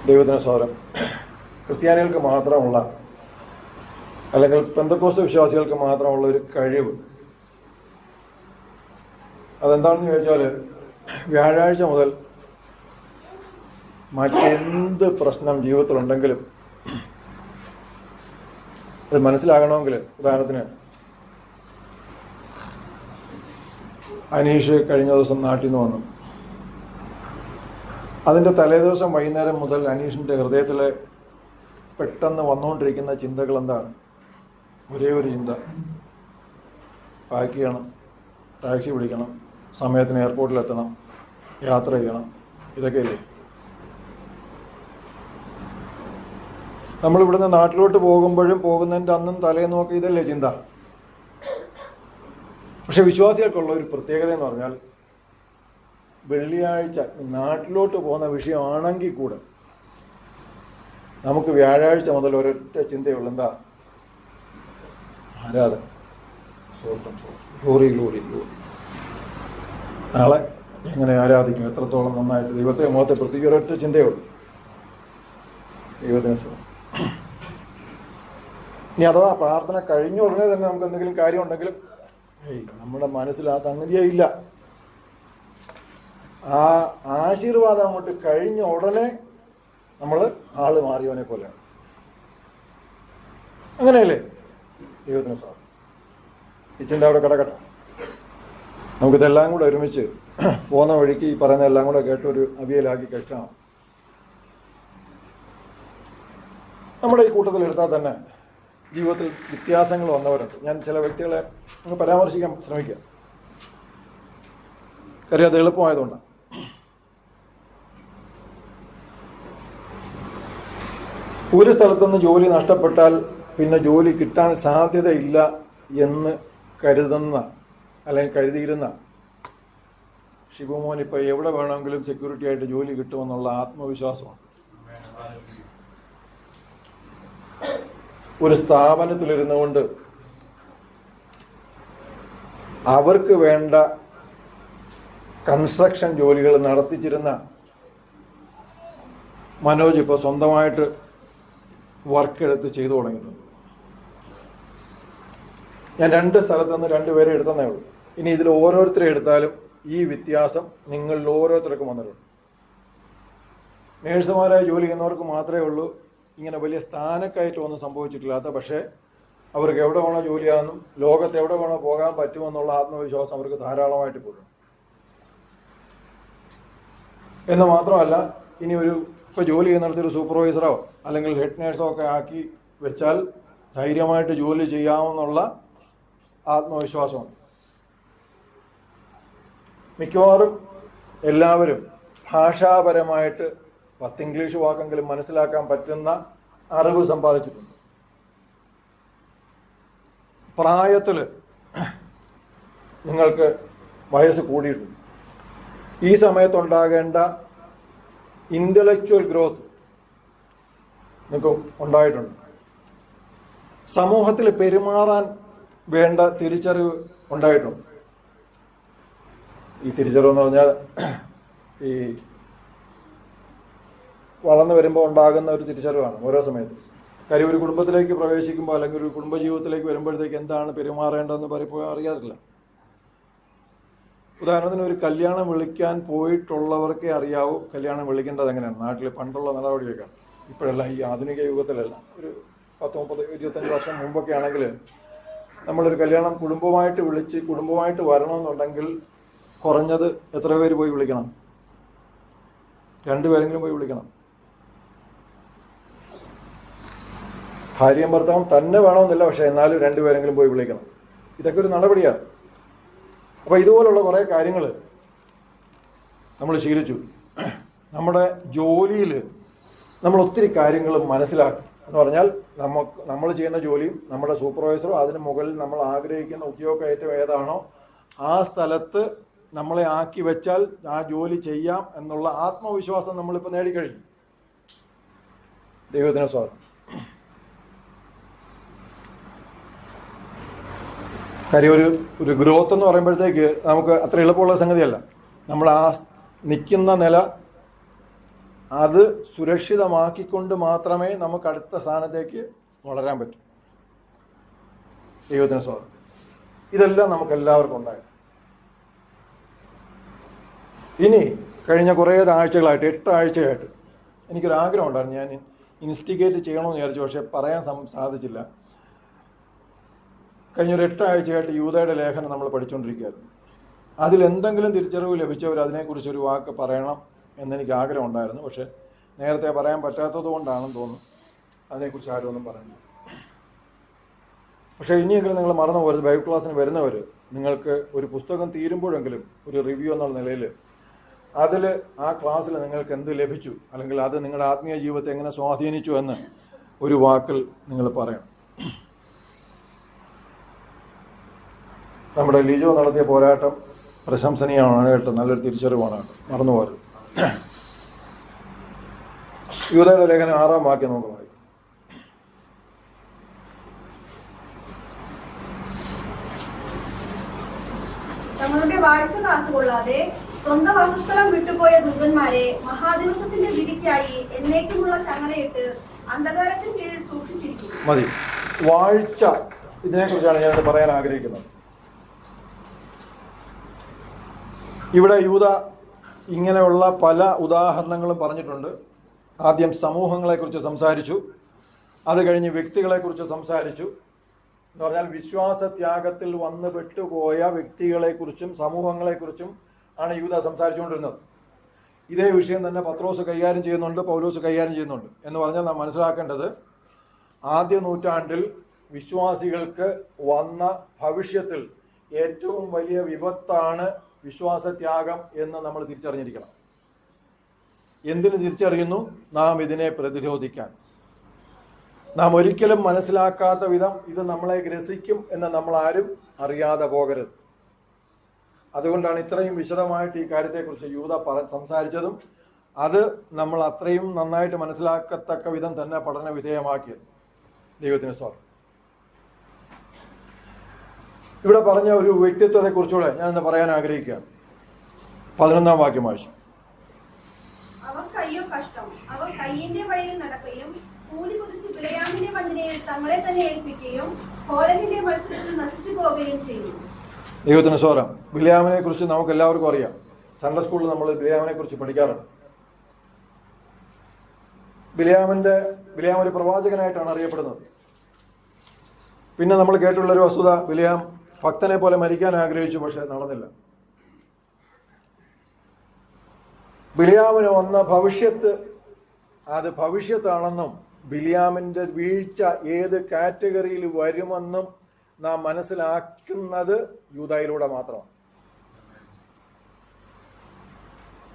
ദൈവത്തിന് സ്തോത്രം. ക്രിസ്ത്യാനികൾക്ക് മാത്രമുള്ള, അല്ലെങ്കിൽ പെന്തക്കോസ്ത് വിശ്വാസികൾക്ക് മാത്രമുള്ള ഒരു കഴിവ് അതെന്താണെന്ന് ചോദിച്ചാൽ, വ്യാഴാഴ്ച മുതൽ മറ്റെന്ത് പ്രശ്നം ജീവിതത്തിലുണ്ടെങ്കിലും അത് മനസ്സിലാകണമെങ്കിൽ, ഉദാഹരണത്തിന് അനീഷ് കഴിഞ്ഞ ദിവസം നാട്ടിൽ നിന്ന് വന്നു. അതിൻ്റെ തലേദിവസം വൈകുന്നേരം മുതൽ അനീഷിൻ്റെ ഹൃദയത്തിൽ പെട്ടെന്ന് വന്നുകൊണ്ടിരിക്കുന്ന ചിന്തകൾ എന്താണ്? ഒരേ ഒരു ചിന്ത: പാക്ക് ചെയ്യണം, ടാക്സി പിടിക്കണം, സമയത്തിന് എയർപോർട്ടിലെത്തണം, യാത്ര ചെയ്യണം. ഇതൊക്കെയല്ലേ നമ്മളിവിടുന്ന് നാട്ടിലോട്ട് പോകുമ്പോഴും പോകുന്നതിൻ്റെ അന്നും തലേന്ന് നോക്കി ഇതല്ലേ ചിന്ത. പക്ഷെ വിശ്വാസികൾക്കുള്ള ഒരു പ്രത്യേകത എന്ന് പറഞ്ഞാൽ, വെള്ളിയാഴ്ച നാട്ടിലോട്ട് പോകുന്ന വിഷയമാണെങ്കിൽ കൂടെ നമുക്ക് വ്യാഴാഴ്ച മുതൽ ഒരൊറ്റ ചിന്തയുള്ളൂ: എന്താ? ആരാധന, സ്വന്തം ഗ്ലോറി ഗ്ലോറി ഗ്ലോറി. നാളെ എങ്ങനെ ആരാധിക്കും, എത്രത്തോളം നന്നായിട്ട് ദൈവത്തെ മുഖത്തെ പ്രത്യേക ഒരൊറ്റ ചിന്തയുള്ളൂ: ദൈവത്തിന് സ്തോത്രം. ഇനി അഥവാ പ്രാർത്ഥന കഴിഞ്ഞ ഉടനെ തന്നെ നമുക്ക് എന്തെങ്കിലും കാര്യമുണ്ടെങ്കിലും നമ്മുടെ മനസ്സിൽ ആ സംഗതിയേ ഇല്ല. ആ ആശീർവാദം അങ്ങോട്ട് കഴിഞ്ഞ ഉടനെ നമ്മൾ ആള് മാറിയവനെ പോലെയാണ്. അങ്ങനെയല്ലേ? ദൈവത്തിന് സ്തോത്രം. ഈ ചിന്ത അവിടെ കിടക്കട്ടെ. നമുക്കിതെല്ലാം കൂടെ ഒരുമിച്ച് പോകുന്ന വഴിക്ക് ഈ പറയുന്ന എല്ലാം കൂടെ കേട്ടൊരു അവിയലാക്കി കഴിച്ചാൽ നമ്മുടെ ഈ കൂട്ടത്തിൽ എടുത്താൽ തന്നെ ജീവിതത്തിൽ വ്യത്യാസങ്ങൾ വന്നവരുണ്ട്. ഞാൻ ചില വ്യക്തികളെ ഒന്ന് പരാമർശിക്കാൻ ശ്രമിക്കാം. കാര്യം അത് എളുപ്പമായതുകൊണ്ടാണ്. ഒരു സ്ഥലത്തുനിന്ന് ജോലി നഷ്ടപ്പെട്ടാൽ പിന്നെ ജോലി കിട്ടാൻ സാധ്യതയില്ല എന്ന് കരുതുന്ന, അല്ലെങ്കിൽ കരുതിയിരുന്ന ഷിബുമോൻ ഇപ്പോൾ എവിടെ വേണമെങ്കിലും സെക്യൂരിറ്റി ആയിട്ട് ജോലി കിട്ടുമെന്നുള്ള ആത്മവിശ്വാസമാണ്. ഒരു സ്ഥാപനത്തിലിരുന്നു കൊണ്ട് അവർക്ക് വേണ്ട കൺസ്ട്രക്ഷൻ ജോലികൾ നടത്തിച്ചിരുന്ന മനോജ് ഇപ്പോൾ സ്വന്തമായിട്ട് വർക്ക് എടുത്ത് ചെയ്തു തുടങ്ങിയിട്ടുണ്ട്. ഞാൻ 2 സ്ഥലത്ത് നിന്ന് 2 പേരെ എടുത്തതേ ഉള്ളൂ. ഇനി ഇതിൽ ഓരോരുത്തരെ എടുത്താലും ഈ വ്യത്യാസം നിങ്ങളിൽ ഓരോരുത്തർക്കും വന്നിട്ടുണ്ട്. നേഴ്സുമാരായി ജോലി ചെയ്യുന്നവർക്ക് മാത്രമേ ഉള്ളൂ ഇങ്ങനെ വലിയ സ്ഥാനക്കയറ്റം ഒന്നും സംഭവിച്ചിട്ടില്ലാത്ത, പക്ഷേ അവർക്ക് എവിടെ വേണോ ജോലിയാണെന്നും ലോകത്ത് എവിടെ വേണോ പോകാൻ പറ്റുമെന്നുള്ള ആത്മവിശ്വാസം അവർക്ക് ധാരാളമായിട്ട് പോലും. എന്ന് മാത്രമല്ല, ഇനി ഇപ്പോൾ ജോലി ചെയ്യുന്നിടത്ത് ഒരു സൂപ്പർവൈസറോ അല്ലെങ്കിൽ ഹെഡ് നേഴ്സോ ഒക്കെ ആക്കി വെച്ചാൽ ധൈര്യമായിട്ട് ജോലി ചെയ്യാമെന്നുള്ള ആത്മവിശ്വാസമുണ്ട്. മിക്കവാറും എല്ലാവരും ഭാഷാപരമായിട്ട് 10 ഇംഗ്ലീഷ് വാക്കെങ്കിലും മനസ്സിലാക്കാൻ പറ്റുന്ന അറിവ് സമ്പാദിച്ചിട്ടുണ്ട്. പ്രായത്തിൽ നിങ്ങൾക്ക് വയസ്സ് കൂടിയിട്ടുണ്ട്. ഈ സമയത്തുണ്ടാകേണ്ട ഇൻ്റലക്ച്വൽ ഗ്രോത്ത് നിങ്ങൾക്ക് ഉണ്ടായിട്ടുണ്ട്. സമൂഹത്തിൽ പെരുമാറാൻ വേണ്ട തിരിച്ചറിവ് ഉണ്ടായിട്ടുണ്ട്. ഈ തിരിച്ചറിവെന്ന് പറഞ്ഞാൽ ഈ വളർന്നു വരുമ്പോൾ ഉണ്ടാകുന്ന ഒരു തിരിച്ചറിവാണ് ഓരോ സമയത്തും. കാര്യം ഒരു കുടുംബത്തിലേക്ക് പ്രവേശിക്കുമ്പോൾ അല്ലെങ്കിൽ ഒരു കുടുംബജീവിതത്തിലേക്ക് വരുമ്പോഴത്തേക്ക് എന്താണ് പെരുമാറേണ്ടതെന്ന് പറയുമ്പോൾ അറിയാറില്ല. ഉദാഹരണത്തിന് ഒരു കല്യാണം വിളിക്കാൻ പോയിട്ടുള്ളവർക്കേ അറിയാവൂ കല്യാണം വിളിക്കേണ്ടത് എങ്ങനെയാണ്. നാട്ടിൽ പണ്ടുള്ള നടപടിയൊക്കെയാണ്. ഇപ്പോഴെല്ലാം ഈ ആധുനിക യുഗത്തിലല്ല, ഒരു 10, 30, 25 വർഷം മുമ്പൊക്കെ ആണെങ്കിൽ നമ്മളൊരു കല്യാണം കുടുംബമായിട്ട് വരണമെന്നുണ്ടെങ്കിൽ കുറഞ്ഞത് എത്ര പേര് പോയി വിളിക്കണം? 2 പേരെങ്കിലും പോയി വിളിക്കണം. ഭാര്യയും ഭർത്താവും തന്നെ വേണമെന്നില്ല, പക്ഷേ എന്നാലും 2 പേരെങ്കിലും പോയി വിളിക്കണം. ഇതൊക്കെ ഒരു നടപടിയാണ്. അപ്പോൾ ഇതുപോലുള്ള കുറേ കാര്യങ്ങൾ നമ്മൾ ശീലിച്ചു. നമ്മുടെ ജോലിയിൽ നമ്മൾ ഒത്തിരി കാര്യങ്ങൾ മനസ്സിലാക്കി. എന്ന് പറഞ്ഞാൽ നമ്മൾ ചെയ്യുന്ന ജോലിയും നമ്മുടെ സൂപ്പർവൈസറോ അതിന് മുകളിൽ നമ്മൾ ആഗ്രഹിക്കുന്ന ഉദ്യോഗക്കയറ്റം ഏതാണോ ആ സ്ഥലത്ത് നമ്മളെ ആക്കി വെച്ചാൽ ആ ജോലി ചെയ്യാം എന്നുള്ള ആത്മവിശ്വാസം നമ്മളിപ്പോൾ നേടിക്കഴിഞ്ഞു. ദൈവത്തിന് സ്വാഗതം. കാര്യം ഒരു ഗ്രോത്ത് എന്ന് പറയുമ്പോഴത്തേക്ക് നമുക്ക് അത്ര എളുപ്പമുള്ള സംഗതിയല്ല. നമ്മൾ ആ നിൽക്കുന്ന നില അത് സുരക്ഷിതമാക്കിക്കൊണ്ട് മാത്രമേ നമുക്ക് അടുത്ത സ്ഥാനത്തേക്ക് വളരാൻ പറ്റൂ. ദൈവത്തിന് സ്തോത്രം. ഇതെല്ലാം നമുക്ക് എല്ലാവർക്കും ഉണ്ടായി. ഇനി കഴിഞ്ഞ കുറേ ആഴ്ചകളായിട്ട് 8 ആഴ്ചയായിട്ട് എനിക്കൊരാഗ്രഹം ഉണ്ടായിരുന്നു, ഞാൻ ഇൻസ്റ്റിഗേറ്റ് ചെയ്യണമെന്ന് വിചാരിച്ചു, പക്ഷേ പറയാൻ സാധിച്ചില്ല. കഴിഞ്ഞൊരു 8 ആഴ്ചയായിട്ട് യൂദയുടെ ലേഖനം നമ്മൾ പഠിച്ചുകൊണ്ടിരിക്കുകയായിരുന്നു. അതിലെന്തെങ്കിലും തിരിച്ചറിവ് ലഭിച്ചവർ അതിനെക്കുറിച്ചൊരു വാക്ക് പറയണം എന്നെനിക്ക് ആഗ്രഹം ഉണ്ടായിരുന്നു. പക്ഷേ നേരത്തെ പറയാൻ പറ്റാത്തത് കൊണ്ടാണെന്ന് തോന്നുന്നു അതിനെക്കുറിച്ച് ആരും ഒന്നും പറഞ്ഞില്ല. പക്ഷേ ഇനിയെങ്കിലും നിങ്ങൾ മറന്നു പോകരുത്, ബൈബിൾ ക്ലാസ്സിന് വരുന്നവർ നിങ്ങൾക്ക് ഒരു പുസ്തകം തീരുമ്പോഴെങ്കിലും ഒരു റിവ്യൂ എന്നുള്ള നിലയിൽ അതിൽ ആ ക്ലാസ്സിൽ നിങ്ങൾക്ക് എന്ത് ലഭിച്ചു, അല്ലെങ്കിൽ അത് നിങ്ങളുടെ ആത്മീയ ജീവിതത്തെ എങ്ങനെ സ്വാധീനിച്ചു എന്ന് ഒരു വാക്കിൽ നിങ്ങൾ പറയണം. നമ്മുടെ ലിജോ നടത്തിയ പോരാട്ടം പ്രശംസനീയമാണ് കേട്ടോ, നല്ലൊരു തിരിച്ചറിവാണ് കേട്ടോ, മറന്നു പോകരുത്. യൂദയുടെ ലേഖനം 6-ാം വാക്യം നമുക്ക് വായിക്കാം. തങ്ങളുടെ വാഴ്ച കാത്തുകൊള്ളാതെ സ്വന്തം വാസസ്ഥലം വിട്ടുപോയ ദൂതന്മാരെ മഹാദിവസത്തിന്റെ വിധിക്കായി എന്നേക്കുമുള്ള ചങ്ങലയിട്ട് അന്ധകാരത്തിന് കീഴിൽ സൂക്ഷിച്ചിരിക്കുന്നു. മതി. വാഴ്ച, ഇതിനെക്കുറിച്ചാണ് ഞാൻ പറയാൻ ആഗ്രഹിക്കുന്നത്. ഇവിടെ യൂദ ഇങ്ങനെയുള്ള പല ഉദാഹരണങ്ങളും പറഞ്ഞിട്ടുണ്ട്. ആദ്യം സമൂഹങ്ങളെക്കുറിച്ച് സംസാരിച്ചു, അത് കഴിഞ്ഞ് വ്യക്തികളെക്കുറിച്ച് സംസാരിച്ചു. എന്ന് പറഞ്ഞാൽ വിശ്വാസത്യാഗത്തിൽ വന്ന് പെട്ടുപോയ വ്യക്തികളെക്കുറിച്ചും സമൂഹങ്ങളെക്കുറിച്ചും ആണ് യൂദ സംസാരിച്ചുകൊണ്ടിരുന്നത്. ഇതേ വിഷയം തന്നെ പത്രോസ് കൈകാര്യം ചെയ്യുന്നുണ്ട്, പൗലോസ് കൈകാര്യം ചെയ്യുന്നുണ്ട്. എന്ന് പറഞ്ഞാൽ നാം മനസ്സിലാക്കേണ്ടത്, ആദ്യ നൂറ്റാണ്ടിൽ വിശ്വാസികൾക്ക് വന്ന ഭവിഷ്യത്തിൽ ഏറ്റവും വലിയ വിപത്താണ് വിശ്വാസത്യാഗം എന്ന് നമ്മൾ തിരിച്ചറിഞ്ഞിരിക്കണം. എന്തിനു തിരിച്ചറിയുന്നു? നാം ഇതിനെ പ്രതിരോധിക്കാൻ. നാം ഒരിക്കലും മനസ്സിലാക്കാത്ത വിധം ഇത് നമ്മളെ ഗ്രസിക്കും എന്ന് നമ്മൾ ആരും അറിയാതെ പോകരുത്. അതുകൊണ്ടാണ് ഇത്രയും വിശദമായിട്ട് ഈ കാര്യത്തെക്കുറിച്ച് യൂദ സംസാരിച്ചതും അത് നമ്മൾ അത്രയും നന്നായിട്ട് മനസ്സിലാക്കത്തക്ക വിധം തന്നെ പഠന വിധേയമാക്കിയത്. ദൈവത്തിന് സ്തോത്രം. ഇവിടെ പറഞ്ഞ ഒരു വ്യക്തിത്വത്തെക്കുറിച്ചുകൂടെ ഞാനിന്ന് പറയാൻ ആഗ്രഹിക്കുകയാണ്. 11-ാം വാക്യം വായിച്ചു. അവർക്കയ്യോ കഷ്ടം, അവർ കയ്യിന്റെ വഴിയിൽ നടക്കുകയും കൂലി കുതിച്ച് ബിലയാമിന്റെ വഞ്ചനയിൽ തങ്ങളെ തന്നെ ഏൽപ്പിക്കുകയും ഹോരനിന്റെ മത്സരത്തിൽ നശിച്ചു പോവുകയും ചെയ്യും. ദൈവത്തിന് സ്തോത്രം. ബിലയാമിനെ കുറിച്ച് നമുക്ക് എല്ലാവർക്കും അറിയാം. സൺഡേ സ്കൂളിൽ നമ്മൾ ബിലയാമിനെ കുറിച്ച് പഠിക്കാറുണ്ട്. ബിലയാം ഒരു പ്രവാചകനായിട്ടാണ് അറിയപ്പെടുന്നത്. പിന്നെ നമ്മൾ കേട്ടുള്ളൊരു വസ്തുത, ബിലയാം ഭക്തനെ പോലെ മരിക്കാൻ ആഗ്രഹിച്ചു, പക്ഷെ നടന്നില്ല. ബിലയാമിന് വന്ന ഭവിഷ്യത്ത് അത് ഭവിഷ്യത്താണെന്നും ബിലയാമിൻ്റെ വീഴ്ച ഏത് കാറ്റഗറിയിൽ വരുമെന്നും നാം മനസ്സിലാക്കുന്നത് യൂദയിലൂടെ മാത്രമാണ്.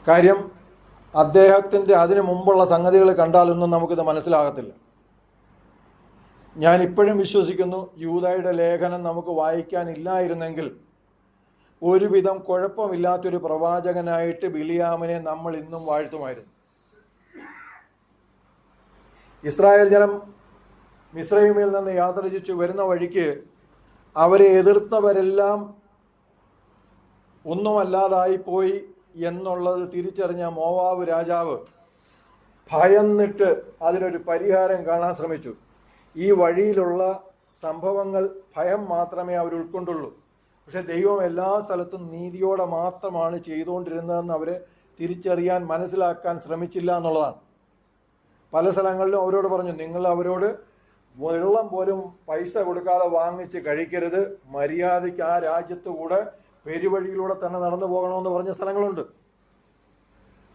കാര്യം അദ്ദേഹത്തിൻ്റെ അതിനു മുമ്പുള്ള സംഗതികൾ കണ്ടാലൊന്നും നമുക്കിത് മനസ്സിലാകത്തില്ല. ഞാൻ ഇപ്പോഴും വിശ്വസിക്കുന്നു, യൂദയുടെ ലേഖനം നമുക്ക് വായിക്കാനില്ലായിരുന്നെങ്കിൽ ഒരുവിധം കുഴപ്പമില്ലാത്തൊരു പ്രവാചകനായിട്ട് ബിലിയാമിനെ നമ്മൾ ഇന്നും വാഴ്ത്തുമായിരുന്നു. ഇസ്രായേൽ ജനം മിസ്രൈമിൽ നിന്ന് യാത്ര തിരിച്ചു വരുന്ന വഴിക്ക് അവരെ എതിർത്തവരെല്ലാം ഒന്നുമല്ലാതായിപ്പോയി എന്നുള്ളത് തിരിച്ചറിഞ്ഞ മോവാബ് രാജാവ് ഭയന്നിട്ട് അതിനൊരു പരിഹാരം കാണാൻ ശ്രമിച്ചു. ഈ വഴിയിലുള്ള സംഭവങ്ങൾ ഭയം മാത്രമേ അവർ ഉൾക്കൊണ്ടുള്ളൂ. പക്ഷെ ദൈവം എല്ലാ സ്ഥലത്തും നീതിയോടെ മാത്രമാണ് ചെയ്തുകൊണ്ടിരുന്നതെന്ന് അവരെ തിരിച്ചറിയാൻ, മനസ്സിലാക്കാൻ ശ്രമിച്ചില്ല എന്നുള്ളതാണ്. പല സ്ഥലങ്ങളിലും അവരോട് പറഞ്ഞു, നിങ്ങൾ അവരോട് വെള്ളം പോലും പൈസ കൊടുക്കാതെ വാങ്ങിച്ച് കഴിക്കരുത്, മര്യാദയ്ക്ക് ആ രാജ്യത്തുകൂടെ പെരുവഴിയിലൂടെ തന്നെ നടന്നു പോകണമെന്ന് പറഞ്ഞ സ്ഥലങ്ങളുണ്ട്.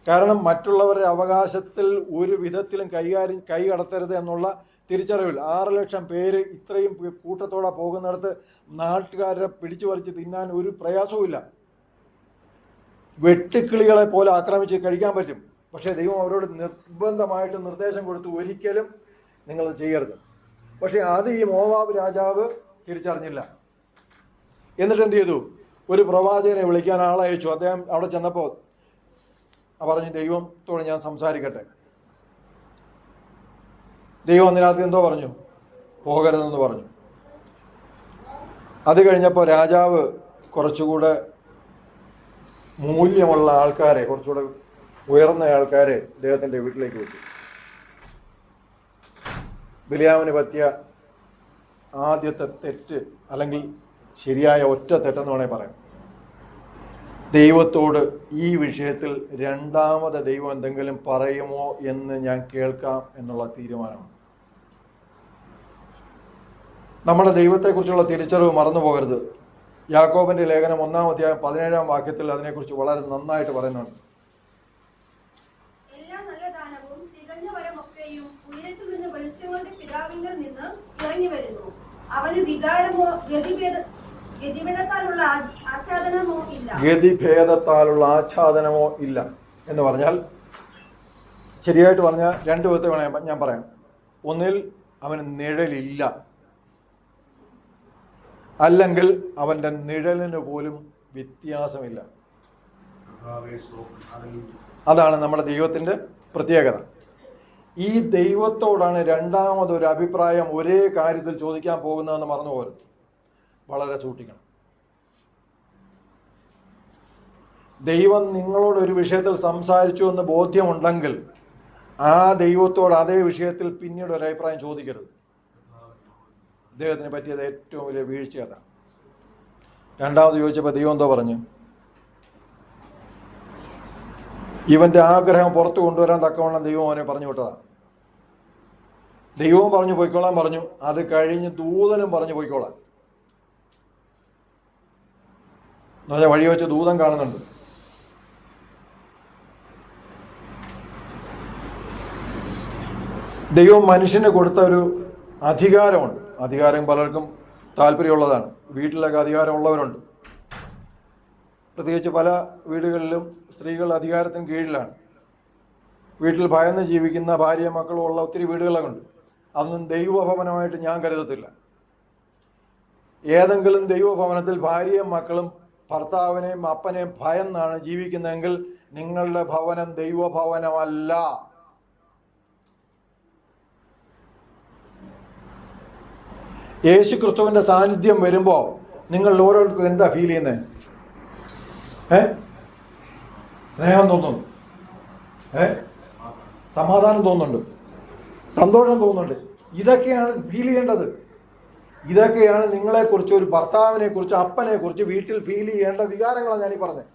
കാരണം മറ്റുള്ളവരുടെ അവകാശത്തിൽ ഒരു വിധത്തിലും കൈ കടത്തരുത് എന്നുള്ള തിരിച്ചറിവിൽ 6 ലക്ഷം പേര് ഇത്രയും കൂട്ടത്തോടെ പോകുന്നിടത്ത് നാട്ടുകാരെ പിടിച്ചു പറിച്ച് തിന്നാൻ ഒരു പ്രയാസവുമില്ല. വെട്ടുക്കിളികളെ പോലെ ആക്രമിച്ച് കഴിക്കാൻ പറ്റും. പക്ഷേ ദൈവം അവരോട് നിർബന്ധമായിട്ട് നിർദ്ദേശം കൊടുത്തു, ഒരിക്കലും നിങ്ങളത് ചെയ്യരുത്. പക്ഷേ അത് ഈ മോവാബ് രാജാവ് തിരിച്ചറിഞ്ഞില്ല. എന്നിട്ട് എന്ത് ചെയ്തു? ഒരു പ്രവാചകനെ വിളിക്കാൻ ആളയച്ചു. അദ്ദേഹം അവിടെ ചെന്നപ്പോൾ പറഞ്ഞു, ദൈവത്തോട് ഞാൻ സംസാരിക്കട്ടെ. ദൈവം അതിനകത്ത് എന്തോ പറഞ്ഞു, പോകരുതെന്ന് പറഞ്ഞു. അത് കഴിഞ്ഞപ്പോൾ രാജാവ് കുറച്ചുകൂടെ മൂല്യമുള്ള ആൾക്കാരെ, കുറച്ചുകൂടെ ഉയർന്ന ആൾക്കാരെ ഇദ്ദേഹത്തിൻ്റെ വീട്ടിലേക്ക് വിട്ടു. ബിലിയാമിന് പറ്റിയ ആദ്യത്തെ തെറ്റ്, അല്ലെങ്കിൽ ശരിയായ ഒറ്റ തെറ്റെന്ന് വേണമെങ്കിൽ പറയാം, ദൈവത്തോട് ഈ വിഷയത്തിൽ രണ്ടാമത് ദൈവം എന്തെങ്കിലും പറയുമോ എന്ന് ഞാൻ കേൾക്കാം എന്നുള്ള തീരുമാനമാണ്. നമ്മുടെ ദൈവത്തെക്കുറിച്ചുള്ള തിരിച്ചറിവ് മറന്നു പോകരുത്. യാക്കോബിന്റെ ലേഖനം 1-ാം അധ്യായം 17-ാം വാക്യത്തിൽ അതിനെക്കുറിച്ച് വളരെ നന്നായിട്ട് പറയുന്നുണ്ട്. എല്ലാ നല്ല ദാനവും തികഞ്ഞ വരമൊക്കെയും ഉയരത്തിൽ നിന്ന് വെളിച്ചങ്ങളുടെ പിതാവിങ്കിൽ നിന്ന് ഇറങ്ങി വരുന്നു. അവന് വികാരമോ ഗതിഭേദത്താലുള്ള ആച്ഛാദനമോ ഇല്ല. ഗതിഭേദത്താലുള്ള ആച്ഛാദനമോ ഇല്ല എന്ന് പറഞ്ഞാൽ, ശരിയായിട്ട് പറഞ്ഞാൽ രണ്ട് വിധത്തെ വേണം ഞാൻ പറയാം. ഒന്നിൽ അവന് നിഴലില്ല, അല്ലെങ്കിൽ അവൻ്റെ നിഴലിന് പോലും വ്യത്യാസമില്ല. അതാണ് നമ്മുടെ ദൈവത്തിൻ്റെ പ്രത്യേകത. ഈ ദൈവത്തോടാണ് രണ്ടാമതൊരു അഭിപ്രായം ഒരേ കാര്യത്തിൽ ചോദിക്കാൻ പോകുന്നതെന്ന് മറന്നു പോകരുത്. വളരെ സൂക്ഷിക്കണം. ദൈവം നിങ്ങളോട് ഒരു വിഷയത്തിൽ സംസാരിച്ചു എന്ന് ബോധ്യമുണ്ടെങ്കിൽ ആ ദൈവത്തോട് അതേ വിഷയത്തിൽ പിന്നീട് ഒരു അഭിപ്രായം ചോദിക്കരുത്. ദൈവത്തിന് പറ്റിയത് ഏറ്റവും വലിയ വീഴ്ച അതാണ്. രണ്ടാമത് ചോദിച്ചപ്പോൾ ദൈവം എന്തോ പറഞ്ഞു? ഇവന്റെ ആഗ്രഹം പുറത്തു കൊണ്ടുവരാൻ തക്കവണ്ണം ദൈവം അവനെ പറഞ്ഞു വിട്ടതാണ്. ദൈവവും പറഞ്ഞു പോയിക്കോളാൻ പറഞ്ഞു. അത് കഴിഞ്ഞ് ദൂതനും പറഞ്ഞു പോയിക്കോളാൻ. എന്ന് പറഞ്ഞാൽ വഴി വെച്ച് ദൂതൻ കാണുന്നുണ്ട്. ദൈവം മനുഷ്യന് കൊടുത്ത ഒരു അധികാരമുണ്ട്. അധികാരം പലർക്കും താല്പര്യമുള്ളതാണ്. വീട്ടിലൊക്കെ അധികാരമുള്ളവരുണ്ട്. പ്രത്യേകിച്ച് പല വീടുകളിലും സ്ത്രീകൾ അധികാരത്തിന് കീഴിലാണ്. വീട്ടിൽ ഭയന്ന് ജീവിക്കുന്ന ഭാര്യയും മക്കളും ഉള്ള ഒത്തിരി വീടുകളൊക്കെ ഉണ്ട്. അതൊന്നും ദൈവഭവനമായിട്ട് ഞാൻ കരുതത്തില്ല. ഏതെങ്കിലും ദൈവഭവനത്തിൽ ഭാര്യയും മക്കളും ഭർത്താവിനെയും അപ്പനെയും ഭയന്നാണ് ജീവിക്കുന്നതെങ്കിൽ നിങ്ങളുടെ ഭവനം ദൈവഭവനമല്ല. യേശു ക്രിസ്തുവിന്റെ സാന്നിധ്യം വരുമ്പോൾ നിങ്ങൾ ഓരോരുത്തർക്കും എന്താ ഫീൽ ചെയ്യുന്നത്? സ്നേഹം തോന്നുന്നു, സമാധാനം തോന്നുന്നുണ്ട്, സന്തോഷം തോന്നുന്നുണ്ട്. ഇതൊക്കെയാണ് ഫീൽ ചെയ്യേണ്ടത്. ഇതൊക്കെയാണ് നിങ്ങളെക്കുറിച്ച്, ഒരു ഭർത്താവിനെ കുറിച്ച്, അപ്പനെ കുറിച്ച് വീട്ടിൽ ഫീൽ ചെയ്യേണ്ട വികാരങ്ങളാണ് ഞാനീ പറഞ്ഞത്.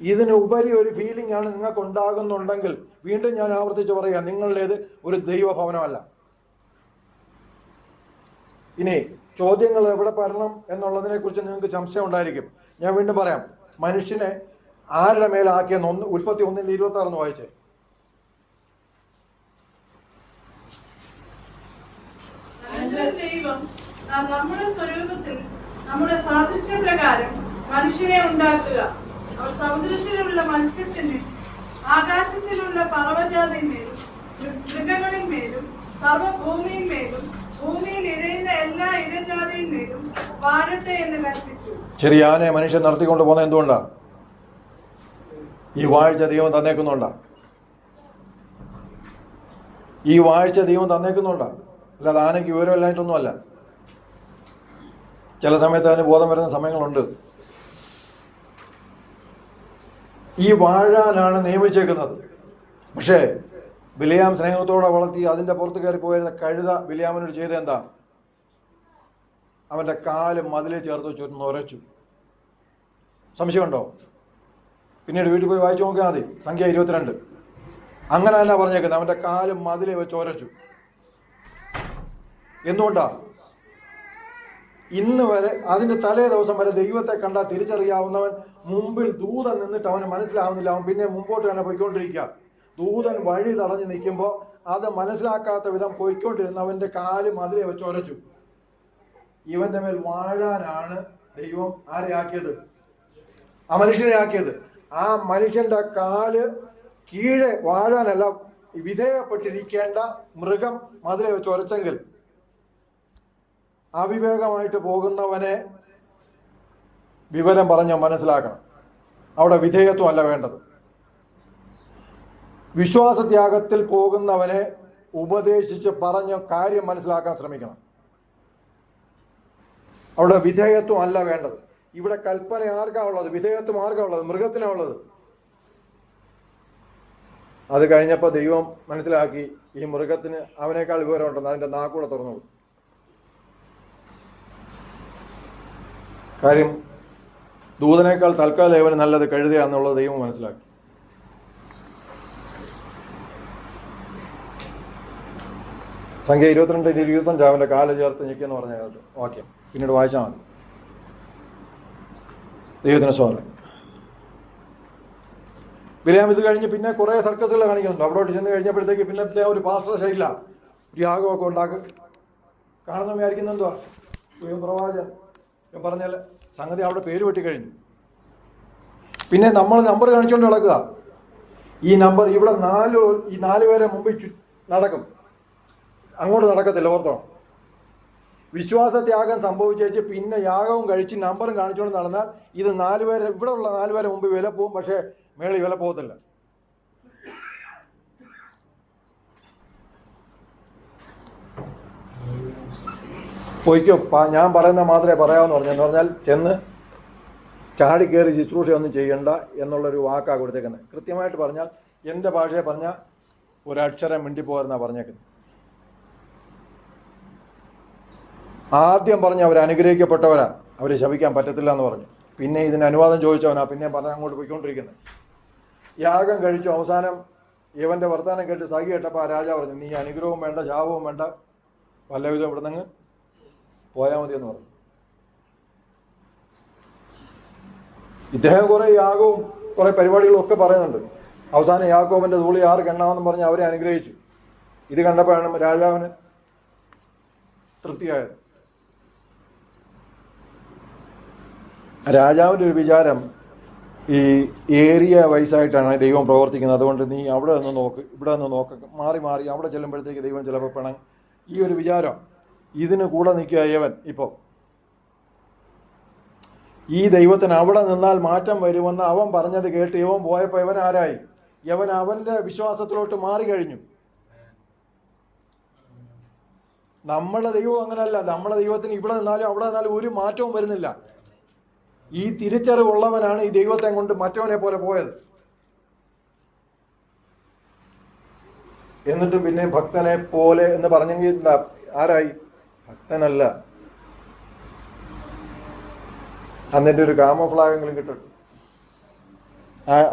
ഇതിന് ഉപരി ഒരു ഫീലിംഗ് ആണ് നിങ്ങൾക്ക് ഉണ്ടാകുന്നുണ്ടെങ്കിൽ, വീണ്ടും ഞാൻ ആവർത്തിച്ച് പറയുക, നിങ്ങളുടേത് ഒരു ദൈവഭവനമല്ല. ഇനി ചോദ്യങ്ങൾ എവിടെ വരണം എന്നുള്ളതിനെ കുറിച്ച് നിങ്ങൾക്ക് സംശയം ഉണ്ടായിരിക്കും. ഞാൻ വീണ്ടും പറയാം. മനുഷ്യനെ ആരുടെ മേലാക്കിയെന്ന് ഉൽപ്പത്തി 1:26 വായിച്ചേ. ദൈവം നമ്മുടെ സ്വരൂപത്തിൽ നമ്മുടെ സാദൃശ്യപ്രകാരം മനുഷ്യനെ ഉണ്ടാക്കുക. അവർ സമുദ്രത്തിലുള്ള മത്സ്യത്തിനും ആകാശത്തിലുള്ള പർവ്വജാതിന്മേലും മൃഗങ്ങളിന്മേലും സർവ്വഭൂമിയിന്മേലും ഭൂമിയിൽ ഇഴയുന്ന എല്ലാ ഇഴജാതിന്മേലും വാഴട്ടെ എന്ന് കൽപ്പിച്ചു. ചെറിയാനെ മനുഷ്യൻ നടത്തിക്കൊണ്ട് പോകുന്നത് എന്തുകൊണ്ടാ? ഈ വാഴ്ച ദൈവം തന്നേക്കുന്നുണ്ടാ. ഈ വാഴ്ച ദൈവം തന്നേക്കുന്നുണ്ടാ. അല്ലാതെ ആനയ്ക്ക് വിവരമില്ലായിട്ടൊന്നുമല്ല. ചില സമയത്ത് അതിന് ബോധം വരുന്ന സമയങ്ങളുണ്ട്. ഈ വാഴാനാണ് നിയമിച്ചേക്കുന്നത്. പക്ഷേ ബിലിയാം സ്നേഹത്തോടെ വളർത്തി അതിൻ്റെ പുറത്ത് കയറി പോയിരുന്ന കഴുത ബിലിയാമിനോട് ചെയ്ത എന്താ? അവൻ്റെ കാല് മതിലെ ചേർത്ത് വെച്ച് ഉരച്ചു. സംശയമുണ്ടോ? പിന്നീട് വീട്ടിൽ പോയി വായിച്ചു നോക്കിയാൽ മതി. സംഖ്യ 22. അങ്ങനെ അല്ല പറഞ്ഞേക്കുന്നത്. അവൻ്റെ കാല് മതിലെ വെച്ച് ഉരച്ചു. എന്തുകൊണ്ടാ? ഇന്ന് വരെ, അതിൻ്റെ തലേ ദിവസം വരെ ദൈവത്തെ കണ്ടാൽ തിരിച്ചറിയാവുന്നവൻ മുമ്പിൽ ദൂതൻ നിന്നിട്ട് അവന് മനസ്സിലാവുന്നില്ല. അവൻ പിന്നെ മുമ്പോട്ട് തന്നെ പോയിക്കൊണ്ടിരിക്കുക. ദൂതൻ വഴി തടഞ്ഞു നിൽക്കുമ്പോൾ അത് മനസ്സിലാക്കാത്ത വിധം പോയിക്കൊണ്ടിരുന്ന അവൻ്റെ കാല് മതിലെ വെച്ച് ഉരച്ചു. ഇവന്റെ മേൽ വാഴാനാണ് ദൈവം ആരെ ആക്കിയത്? ആ മനുഷ്യനെ ആക്കിയത്. ആ മനുഷ്യന്റെ കാല് കീഴെ വാഴാനല്ല, വിധേയപ്പെട്ടിരിക്കേണ്ട മൃഗം മതിലെ വെച്ച് ഉരച്ചെങ്കിൽ അവിവേകമായിട്ട് പോകുന്നവനെ വിവരം പറഞ്ഞ് മനസ്സിലാക്കണം. അവിടെ വിധേയത്വം അല്ല വേണ്ടത്. വിശ്വാസത്യാഗത്തിൽ പോകുന്നവനെ ഉപദേശിച്ച് പറഞ്ഞ് കാര്യം മനസ്സിലാക്കാൻ ശ്രമിക്കണം. അവിടെ വിധേയത്വം അല്ല വേണ്ടത്. ഇവിടെ കൽപ്പന ആർക്കാ ഉള്ളത്? വിധേയത്വം ആർക്കാ ഉള്ളത്? മൃഗത്തിനാ ഉള്ളത്. അത് കഴിഞ്ഞപ്പോൾ ദൈവം മനസ്സിലാക്കി ഈ മൃഗത്തിന് അവനേക്കാൾ വിവരമുണ്ടെന്ന് അതിൻ്റെ നാക്കൂടെ തുറന്നു കൊടുത്തു. കാര്യം ദൂതനേക്കാൾ തൽക്കാലം ഇവന് നല്ലത് കഴുതയാന്നുള്ളത് ദൈവം മനസ്സിലാക്കി. സംഖ്യ 22-25 അവൻ്റെ കാല് ചേർത്ത് ഞെക്കിയെന്ന് പറഞ്ഞ വാക്യം പിന്നീട് വായിച്ചാൽ മതി. ദൈവത്തിന് സ്വാഗതം. ബിലാം ഇത് കഴിഞ്ഞ് പിന്നെ കുറേ സർക്കസുകൾ കാണിക്കുന്നുണ്ട്. അവിടോട്ട് ചെന്ന് കഴിഞ്ഞപ്പോഴത്തേക്ക് പിന്നെ ഒരു പാസ്റ്റർ ശൈല ഒരു യാഗമൊക്കെ ഉണ്ടാക്കും. കാണുന്ന വിചാരിക്കുന്ന എന്തുവാ പ്രവാചകൻ പറഞ്ഞാൽ സംഗതി അവിടെ പേര് വെട്ടിക്കഴിഞ്ഞു. പിന്നെ നമ്മൾ നമ്പർ കാണിച്ചുകൊണ്ട് നടക്കുക. ഈ നമ്പർ ഇവിടെ ഈ 4 പേരെ മുമ്പിൽ നടക്കും, അങ്ങോട്ട് നടക്കത്തില്ല. ഓർത്തോ, വിശ്വാസത്യാഗം സംഭവിച്ചേച്ച് പിന്നെ യാഗവും കഴിച്ച് നമ്പറും കാണിച്ചുകൊണ്ട് നടന്നാൽ ഇത് 4 പേരെ ഇവിടെ ഉള്ള 4 പേരെ മുമ്പ് വില പോവും, പക്ഷേ മേളിൽ വില പോകത്തില്ല. പോയിക്കോ, ഞാൻ പറയുന്ന മാത്രമേ പറയാമെന്ന് പറഞ്ഞു. എന്ന് പറഞ്ഞാൽ ചെന്ന് ചാടിക്കയറി ശുശ്രൂഷയൊന്നും ചെയ്യണ്ട എന്നുള്ളൊരു വാക്കാണ് കൊടുത്തേക്കുന്നത്. കൃത്യമായിട്ട് പറഞ്ഞാൽ എൻ്റെ ഭാഷയെ പറഞ്ഞാൽ ഒരക്ഷരം മിണ്ടിപ്പോരെന്നാണ് പറഞ്ഞേക്കുന്നത്. ആദ്യം പറഞ്ഞ് അവർ അനുഗ്രഹിക്കപ്പെട്ടവരാ, അവർ ശപിക്കാൻ പറ്റത്തില്ല എന്ന് പറഞ്ഞു. പിന്നെ ഇതിന് അനുവാദം ചോദിച്ചവനാ പിന്നെ പറഞ്ഞ് അങ്ങോട്ട് പോയിക്കൊണ്ടിരിക്കുന്നത്. യാഗം കഴിച്ചു അവസാനം ഇവൻ്റെ വർത്തമാനം കേട്ട് സഖി കേട്ടപ്പോൾ ആ രാജാവ് പറഞ്ഞു, നീ അനുഗ്രഹവും വേണ്ട ശാപവും വേണ്ട, വല്ലവിധം ഇവിടെ നിന്ന് പോയാൽ മതി എന്ന് പറഞ്ഞു. ഇദ്ദേഹം കുറേ യാഗവും കുറേ പരിപാടികളും ഒക്കെ പറയുന്നുണ്ട്. അവസാനം യാക്കോബിൻ്റെ ധൂളി 6 എണ്ണാമെന്ന് പറഞ്ഞ് അവരെ അനുഗ്രഹിച്ചു. ഇത് കണ്ടപ്പോഴാണ് രാജാവിന് തൃപ്തിയായത്. രാജാവിൻ്റെ ഒരു വിചാരം ഈ ഏരിയ വൈസായിട്ടാണ് ദൈവം പ്രവർത്തിക്കുന്നത്. അതുകൊണ്ട് നീ അവിടെ നിന്ന് നോക്ക്, ഇവിടെ നിന്ന് നോക്ക്, മാറി മാറി അവിടെ ചെല്ലുമ്പോഴത്തേക്ക് ദൈവം ചിലപ്പോൾ പിണങ്ങും. ഈ ഒരു വിചാരം ഇതിന് കൂടെ നിൽക്കുക യവൻ. ഇപ്പോൾ ഈ ദൈവത്തിന് അവിടെ നിന്നാൽ മാറ്റം വരുമെന്ന് അവൻ പറഞ്ഞത് കേട്ട് ഇവൻ പോയപ്പോൾ ഇവൻ ആരായി? യവൻ അവൻ്റെ വിശ്വാസത്തിലോട്ട് മാറിക്കഴിഞ്ഞു. നമ്മുടെ ദൈവം അങ്ങനെയല്ല. നമ്മുടെ ദൈവത്തിന് ഇവിടെ നിന്നാലും അവിടെ നിന്നാലും ഒരു മാറ്റവും വരുന്നില്ല. ഈ തിരിച്ചറിവുള്ളവനാണ് ഈ ദൈവത്തെ കൊണ്ട് മറ്റവനെ പോലെ പോയത്. എന്നിട്ടും പിന്നെ ഭക്തനെ പോലെ എന്ന് പറഞ്ഞെങ്കിൽ ആരായി? ഭക്തനല്ല. എന്നിട്ട് ഒരു കാമഫ്ലാഗെങ്കിലും കിട്ടും.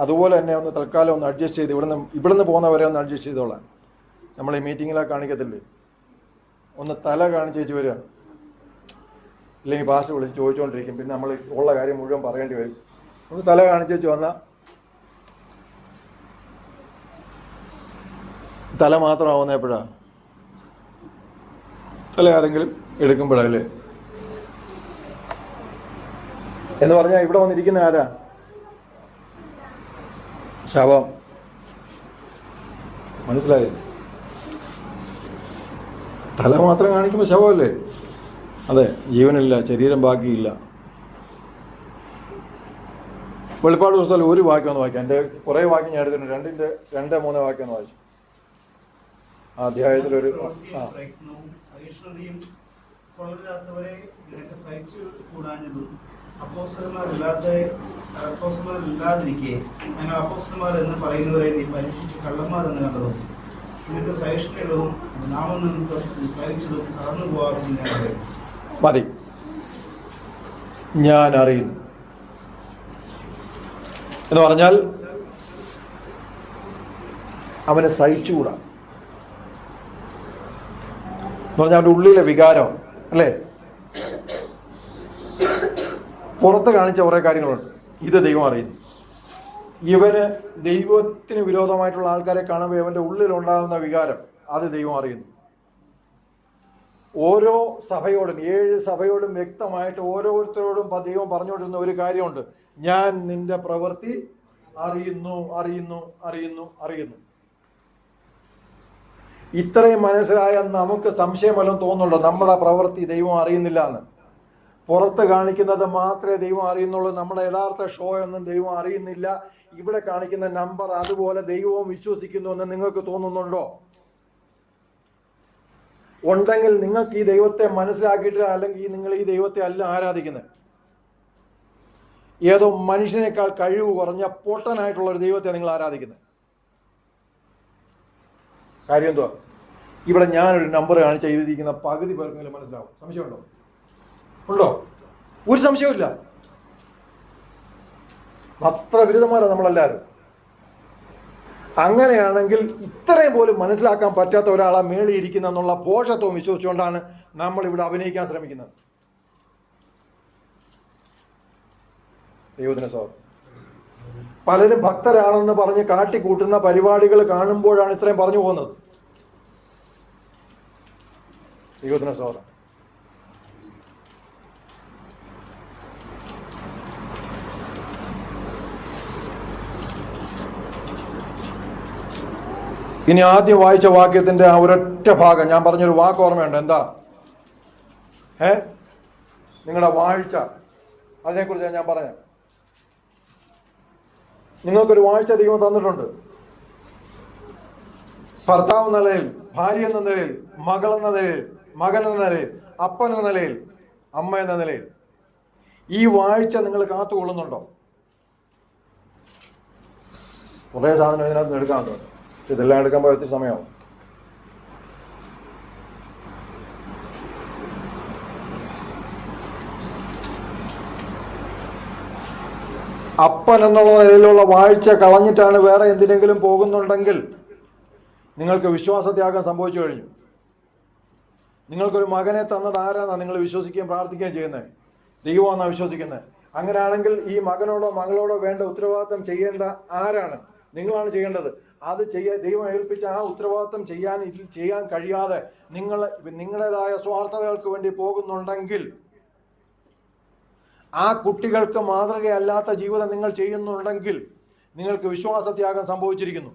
അതുപോലെ തന്നെ ഒന്ന് തൽക്കാലം ഒന്ന് അഡ്ജസ്റ്റ് ചെയ്ത് ഇവിടുന്ന് പോകുന്നവരെ ഒന്ന് അഡ്ജസ്റ്റ് ചെയ്തോളാം. നമ്മൾ ഈ മീറ്റിങ്ങിലൊക്കെ കാണിക്കത്തില്ലേ, ഒന്ന് തല കാണിച്ചേച്ച് വരിക, ഇല്ലെങ്കിൽ ഭാഷ വിളിച്ച് ചോദിച്ചുകൊണ്ടിരിക്കും. പിന്നെ നമ്മൾ ഉള്ള കാര്യം മുഴുവൻ പറയേണ്ടി വരും. ഒന്ന് തല കാണിച്ചേച്ച് വന്നാൽ തല മാത്രമാവുന്ന എപ്പോഴാണ്? തല ആരെങ്കിലും എടുക്കുമ്പോഴല്ലേ എന്ന് പറഞ്ഞാൽ ഇവിടെ വന്നിരിക്കുന്ന ആരാ? ശവം. മനസ്സിലായില്ലേ? തല മാത്രം കാണിക്കുമ്പോൾ ശവമല്ലേ? അതെ, ജീവനില്ല, ശരീരം ബാക്കിയില്ല. വെളിപ്പാട് പുസ്തകത്തിൽ ഒരു വാക്യം ഒന്ന് വായിക്കാം. എൻ്റെ കുറേ വാക്യം ഞാൻ എടുത്തിട്ടുണ്ട്. 2-3 വാക്യം ഒന്ന് വായിച്ചു. ആ അധ്യായത്തിലൊരു അപ്പോസ്തലന്മാരില്ലാതിരിക്കെ ഞങ്ങൾ അപ്പോസ്തലന്മാർ എന്ന് പറയുന്നവരെ നീ പരീക്ഷിച്ച് കള്ളന്മാർ എന്ന് കണ്ടതോ? നിനക്ക് സഹിഷ്ണുള്ളതും നാമം നിന്ന് സഹിച്ചതും കടന്നു പോകാമെന്ന് ഞാൻ അറിയുന്നു. മതി, ഞാൻ അറിയുന്നു എന്ന് പറഞ്ഞാൽ അവനെ സഹിച്ചുകൂടാ എന്ന് പറഞ്ഞാൽ അവൻ്റെ ഉള്ളിലെ വികാരം അല്ലേ? പുറത്ത് കാണിച്ച കുറേ കാര്യങ്ങളുണ്ട്. ഇത് ദൈവം അറിയുന്നു. ഇവന് ദൈവത്തിന് വിരോധമായിട്ടുള്ള ആൾക്കാരെ കാണുമ്പോൾ ഇവൻ്റെ ഉള്ളിലുണ്ടാകുന്ന വികാരം അത് ദൈവം അറിയുന്നു. ഓരോ സഭയോടും 7 സഭയോടും വ്യക്തമായിട്ട് ഓരോരുത്തരോടും ദൈവം പറഞ്ഞുകൊണ്ടിരുന്ന ഒരു കാര്യമുണ്ട്, ഞാൻ നിന്റെ പ്രവൃത്തി അറിയുന്നു അറിയുന്നു അറിയുന്നു അറിയുന്നു. ഇത്രയും മനസ്സിലായ നമുക്ക് സംശയം വല്ലതും തോന്നുന്നുണ്ടോ നമ്മുടെ പ്രവൃത്തി ദൈവം അറിയുന്നില്ല എന്ന്? പുറത്ത് കാണിക്കുന്നത് മാത്രമേ ദൈവം അറിയുന്നുള്ളൂ. നമ്മുടെ യഥാർത്ഥ ഷോ ഒന്നും ദൈവം അറിയുന്നില്ല. ഇവിടെ കാണിക്കുന്ന നമ്പർ അതുപോലെ ദൈവവും വിശ്വസിക്കുന്നു എന്ന് നിങ്ങൾക്ക് തോന്നുന്നുണ്ടോ? ഉണ്ടെങ്കിൽ നിങ്ങൾക്ക് ഈ ദൈവത്തെ മനസ്സിലാക്കിയിട്ട്, അല്ലെങ്കിൽ നിങ്ങൾ ഈ ദൈവത്തെ അല്ല ആരാധിക്കുന്നത്. ഏതോ മനുഷ്യനേക്കാൾ കഴിവ് കുറഞ്ഞ പൊട്ടനായിട്ടുള്ള ഒരു ദൈവത്തെ നിങ്ങൾ ആരാധിക്കുന്നത്. കാര്യം എന്തുവാ? ഇവിടെ ഞാനൊരു നമ്പർ കാണിച്ച എഴുതിയിരിക്കുന്ന പകുതി പേർക്കെങ്കിലും മനസ്സിലാവും. സംശയമുണ്ടോ? ഉണ്ടോ? ഒരു സംശയവുമില്ല. അത്ര ബിരുദന്മാരാണ് നമ്മളെല്ലാവരും. അങ്ങനെയാണെങ്കിൽ ഇത്രയും പോലും മനസ്സിലാക്കാൻ പറ്റാത്ത ഒരാളെ മേളിയിരിക്കുന്ന എന്നുള്ള പോഷത്വം വിശ്വസിച്ചുകൊണ്ടാണ് നമ്മൾ ഇവിടെ അഭിനയിക്കാൻ ശ്രമിക്കുന്നത്. ദൈവത്തിന് സ്തോത്രം. പലരും ഭക്തരാണെന്ന് പറഞ്ഞ് കാട്ടിക്കൂട്ടുന്ന പരിപാടികൾ കാണുമ്പോഴാണ് ഇത്രയും പറഞ്ഞു പോകുന്നത്. ദൈവത്തിന് സ്തോത്രം. ഇനി ആദ്യം വായിച്ച വാക്യത്തിന്റെ ആ ഒരൊറ്റ ഭാഗം ഞാൻ പറഞ്ഞൊരു വാക്ക് ഓർമ്മയുണ്ട്. എന്താ? നിങ്ങളുടെ വാഴ്ച. അതിനെക്കുറിച്ച് ഞാൻ പറഞ്ഞ, നിങ്ങൾക്കൊരു വാഴ്ച ദൈവം തന്നിട്ടുണ്ട്. ഭർത്താവ് എന്ന നിലയിൽ, ഭാര്യ എന്ന നിലയിൽ, മകൾ എന്ന നിലയിൽ, മകൻ എന്ന നിലയിൽ, അപ്പൻ എന്ന നിലയിൽ, അമ്മ എന്ന നിലയിൽ. ഈ വാഴ്ച നിങ്ങൾ കാത്തുകൊള്ളുന്നുണ്ടോ? കുറേ സാധനം ഇതിനകത്ത് എടുക്കാമെന്ന്, പക്ഷെ ഇതെല്ലാം എടുക്കാൻ പോയ ഒത്തിരി സമയമാവും. അപ്പൻ എന്നുള്ള നിലയിലുള്ള വാഴ്ച കളഞ്ഞിട്ടാണ് വേറെ എന്തിനെങ്കിലും പോകുന്നുണ്ടെങ്കിൽ നിങ്ങൾക്ക് വിശ്വാസത്യാഗം സംഭവിച്ചു കഴിഞ്ഞു. നിങ്ങൾക്കൊരു മകനെ തന്നത് ആരാന്നാണ് നിങ്ങൾ വിശ്വസിക്കുകയും പ്രാർത്ഥിക്കുകയും ചെയ്യുന്നത്? ദൈവമാണെന്നാണ് വിശ്വസിക്കുന്നത്. അങ്ങനെയാണെങ്കിൽ ഈ മകനോടോ മകളോടോ വേണ്ട ഉത്തരവാദിത്തം ചെയ്യേണ്ട ആരാണ്? നിങ്ങളാണ് ചെയ്യേണ്ടത്. അത് ദൈവം ഏൽപ്പിച്ച ആ ഉത്തരവാദിത്തം ചെയ്യാൻ കഴിയാതെ നിങ്ങൾ നിങ്ങളുടേതായ സ്വാർത്ഥതകൾക്ക് വേണ്ടി പോകുന്നുണ്ടെങ്കിൽ, ആ കുട്ടികൾക്ക് മാതൃകയല്ലാത്ത ജീവിതം നിങ്ങൾ ചെയ്യുന്നുണ്ടെങ്കിൽ നിങ്ങൾക്ക് വിശ്വാസത്യാഗം സംഭവിച്ചിരിക്കുന്നു.